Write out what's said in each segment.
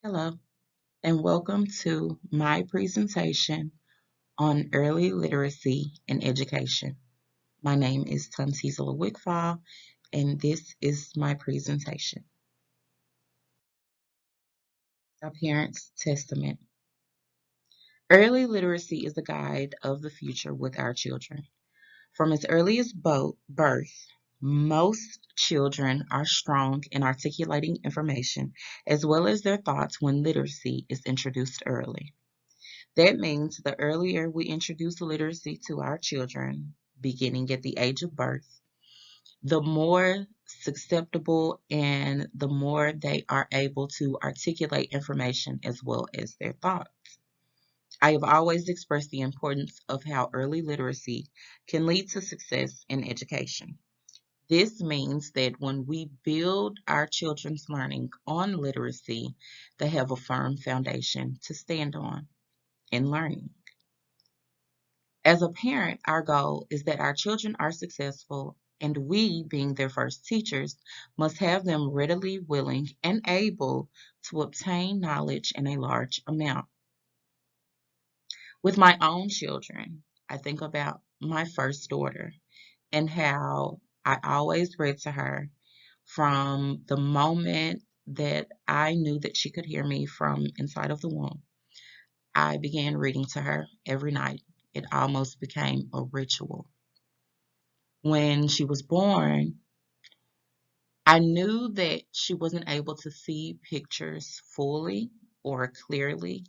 Hello, and welcome to my presentation on early literacy and education. My name is Tuntisela Wickfall, and this is my presentation. A Parent's Testament. Early literacy is a guide of the future with our children. From its earliest birth, most children are strong in articulating information as well as their thoughts when literacy is introduced early. That means the earlier we introduce literacy to our children, beginning at the age of birth, the more susceptible and the more they are able to articulate information as well as their thoughts. I have always expressed the importance of how early literacy can lead to success in education. This means that when we build our children's learning on literacy, they have a firm foundation to stand on in learning. As a parent, our goal is that our children are successful, and we, being their first teachers, must have them readily willing and able to obtain knowledge in a large amount. With my own children, I think about my first daughter and how I always read to her from the moment that I knew that she could hear me from inside of the womb. I began reading to her every night. It almost became a ritual. When she was born, I knew that she wasn't able to see pictures fully or clearly.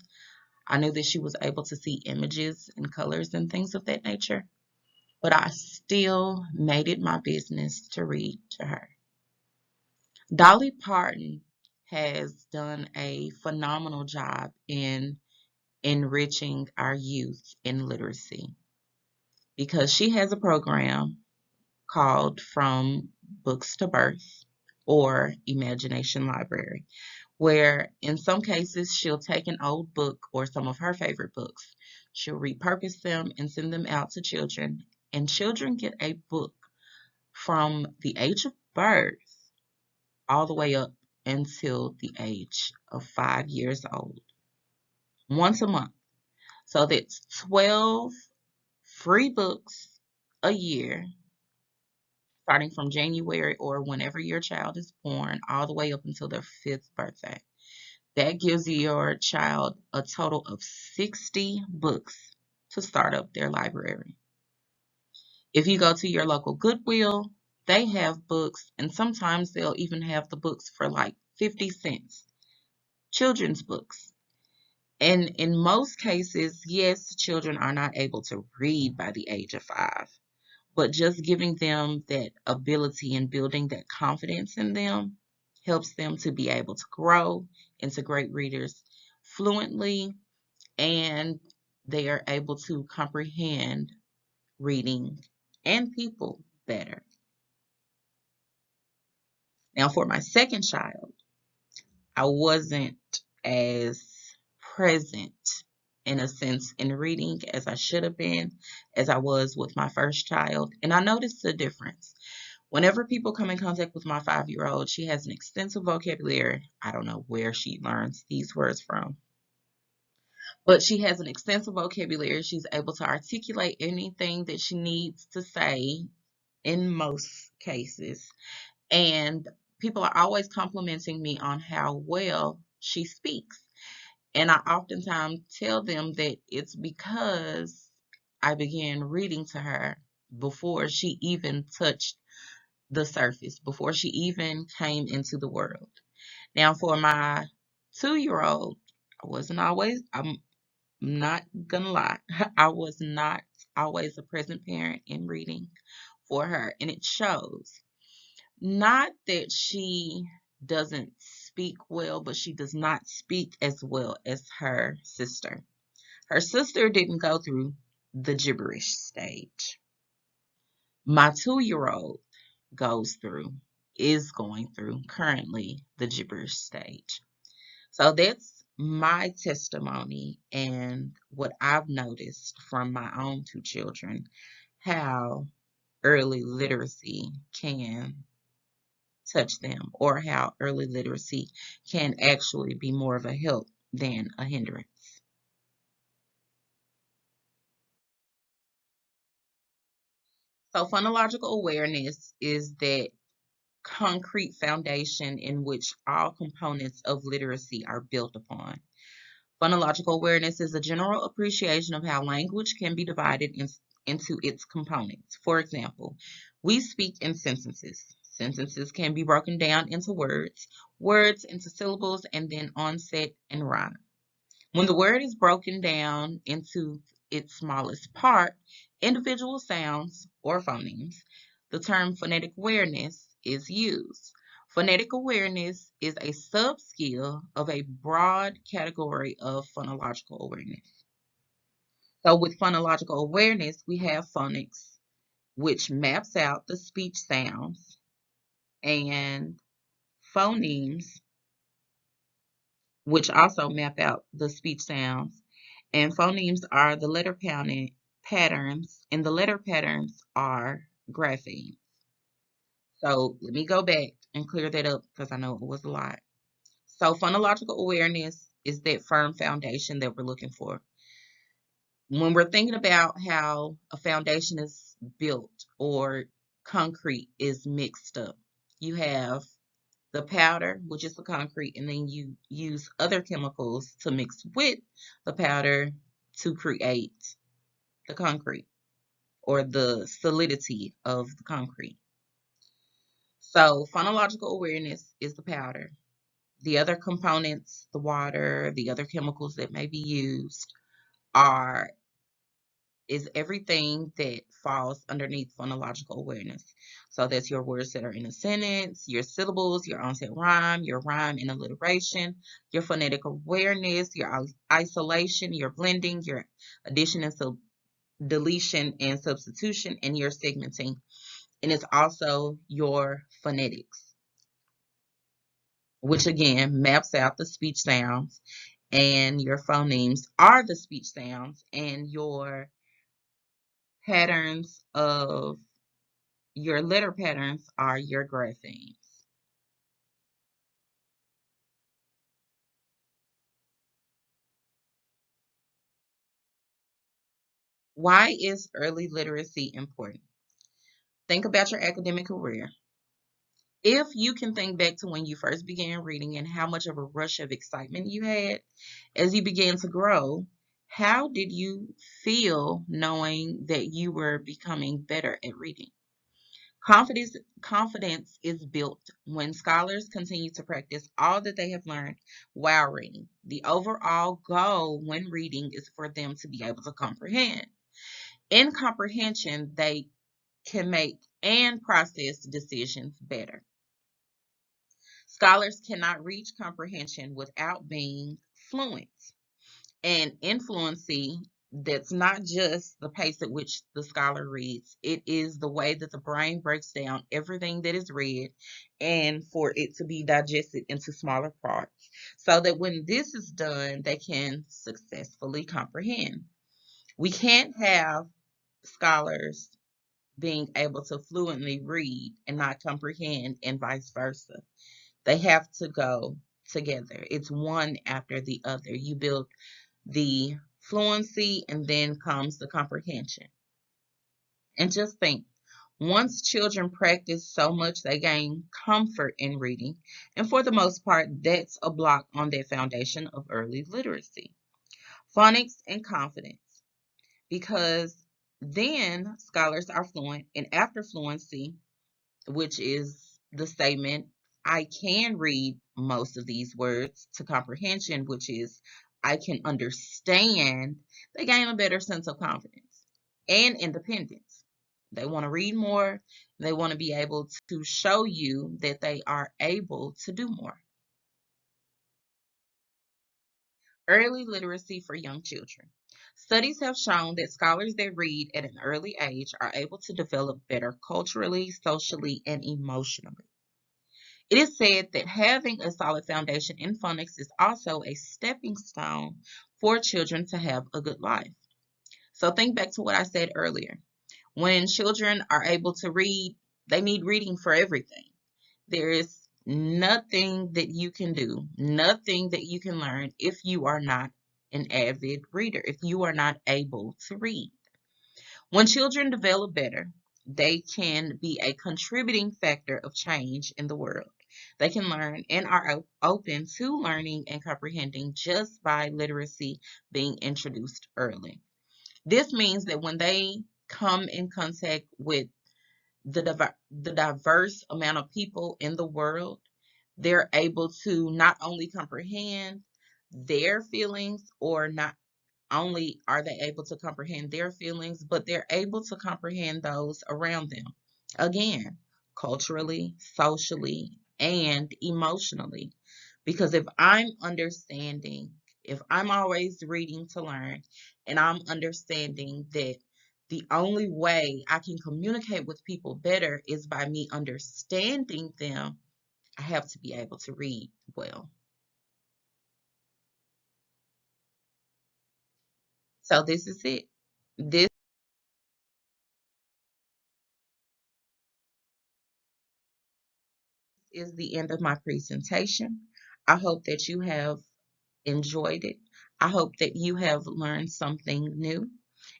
I knew that she was able to see images and colors and things of that nature, but I still made it my business to read to her. Dolly Parton has done a phenomenal job in enriching our youth in literacy because she has a program called From Books to Birth or Imagination Library, where in some cases she'll take an old book or some of her favorite books, she'll repurpose them and send them out to children, and children get a book from the age of birth all the way up until the age of 5 years old, once a month. So that's 12 free books a year starting from January or whenever your child is born, all the way up until their fifth birthday. That gives your child a total of 60 books to start up their library. If you go to your local Goodwill, they have books, and sometimes they'll even have the books for like 50 cents. Children's books. And in most cases, yes, children are not able to read by the age of 5. But just giving them that ability and building that confidence in them helps them to be able to grow into great readers fluently, and they are able to comprehend reading and people better. Now, for my second child, I wasn't as present in a sense in reading as I should have been as I was with my first child, and I noticed the difference. Whenever people come in contact with my 5-year old, she has an extensive vocabulary. I don't know where she learns these words from, but she has an extensive vocabulary. She's able to articulate anything that she needs to say in most cases. And people are always complimenting me on how well she speaks. And I oftentimes tell them that it's because I began reading to her before she even touched the surface, before she even came into the world. Now, for my 2-year old, I'm not gonna lie, I was not always a present parent in reading for her, and it shows. Not that she doesn't speak well, but she does not speak as well as her sister. Her sister didn't go through the gibberish stage. My 2-year old goes through, is going through currently the gibberish stage. So that's my testimony and what I've noticed from my own 2 children, how early literacy can touch them, or how early literacy can actually be more of a help than a hindrance. So, phonological awareness is that concrete foundation in which all components of literacy are built upon. Phonological awareness is a general appreciation of how language can be divided into its components. For example, we speak in sentences. Sentences can be broken down into words, words into syllables, and then onset and rhyme. When the word is broken down into its smallest part, individual sounds or phonemes, the term phonetic awareness is used. Phonetic awareness is a sub-skill of a broad category of phonological awareness. So with phonological awareness, we have phonics, which maps out the speech sounds, and phonemes, which also map out the speech sounds. And phonemes are the letter patterns, and the letter patterns are graphemes. So let me go back and clear that up because I know it was a lot. So phonological awareness is that firm foundation that we're looking for. When we're thinking about how a foundation is built or concrete is mixed up, you have the powder, which is the concrete, and then you use other chemicals to mix with the powder to create the concrete or the solidity of the concrete. So phonological awareness is the powder. The other components, the water, the other chemicals that may be used are is everything that falls underneath phonological awareness. So that's your words that are in a sentence, your syllables, your onset rhyme, your rhyme and alliteration, your phonetic awareness, your isolation, your blending, your addition and deletion and substitution, and your segmenting. And it's also your phonetics, which again maps out the speech sounds, and your phonemes are the speech sounds, and your patterns of your letter patterns are your graphemes. Why is early literacy important? Think about your academic career. If you can think back to when you first began reading and how much of a rush of excitement you had as you began to grow, how did you feel knowing that you were becoming better at reading? Confidence is built when scholars continue to practice all that they have learned while reading. The overall goal when reading is for them to be able to comprehend. In comprehension, they can make and process decisions better. Scholars cannot reach comprehension without being fluent. And influency, that's not just the pace at which the scholar reads, it is the way that the brain breaks down everything that is read and for it to be digested into smaller parts so that when this is done, they can successfully comprehend. We can't have scholars being able to fluently read and not comprehend, and vice versa. They have to go together. It's one after the other. You build the fluency and then comes the comprehension. And just think, once children practice so much, they gain comfort in reading. And for the most part, that's a block on their foundation of early literacy. Phonics and confidence, because then scholars are fluent, and after fluency, which is the statement, I can read most of these words, to comprehension, which is I can understand, they gain a better sense of confidence and independence. They want to read more. They want to be able to show you that they are able to do more. Early literacy for young children. Studies have shown that scholars that read at an early age are able to develop better culturally, socially, and emotionally. It is said that having a solid foundation in phonics is also a stepping stone for children to have a good life. So think back to what I said earlier. When children are able to read, they need reading for everything. There is nothing that you can do, nothing that you can learn if you are not an avid reader, if you are not able to read. When children develop better, they can be a contributing factor of change in the world. They can learn and are open to learning and comprehending just by literacy being introduced early. This means that when they come in contact with the diverse amount of people in the world, they're able to not only comprehend their feelings, or not only are they able to comprehend their feelings, but they're able to comprehend those around them. Again, culturally, socially, and emotionally. Because if I'm understanding, if I'm always reading to learn, and I'm understanding that the only way I can communicate with people better is by me understanding them, I have to be able to read well. So this is it. This is the end of my presentation. I hope that you have enjoyed it. I hope that you have learned something new.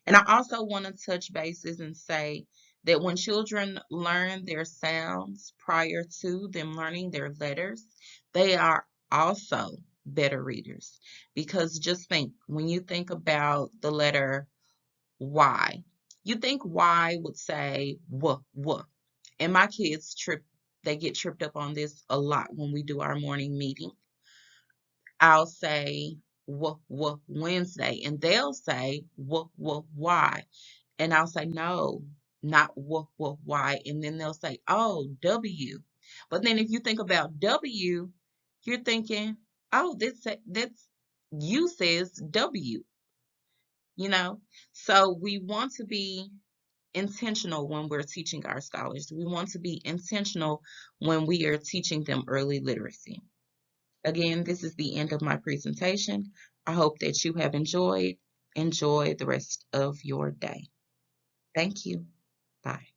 And I also want to touch bases and say that when children learn their sounds prior to them learning their letters, they are also better readers. Because just think, when you think about the letter Y, you think Y would say w, w. And my kids they get tripped up on this a lot when we do our morning meeting. I'll say Wednesday, and they'll say why, and I'll say no, not why, and then they'll say, oh, W. But then if you think about W, you're thinking, oh, that's U says W, you know. So we want to be intentional when we're teaching our scholars. We want to be intentional when we are teaching them early literacy. Again, this is the end of my presentation. I hope that you have enjoyed. Enjoy the rest of your day. Thank you. Bye.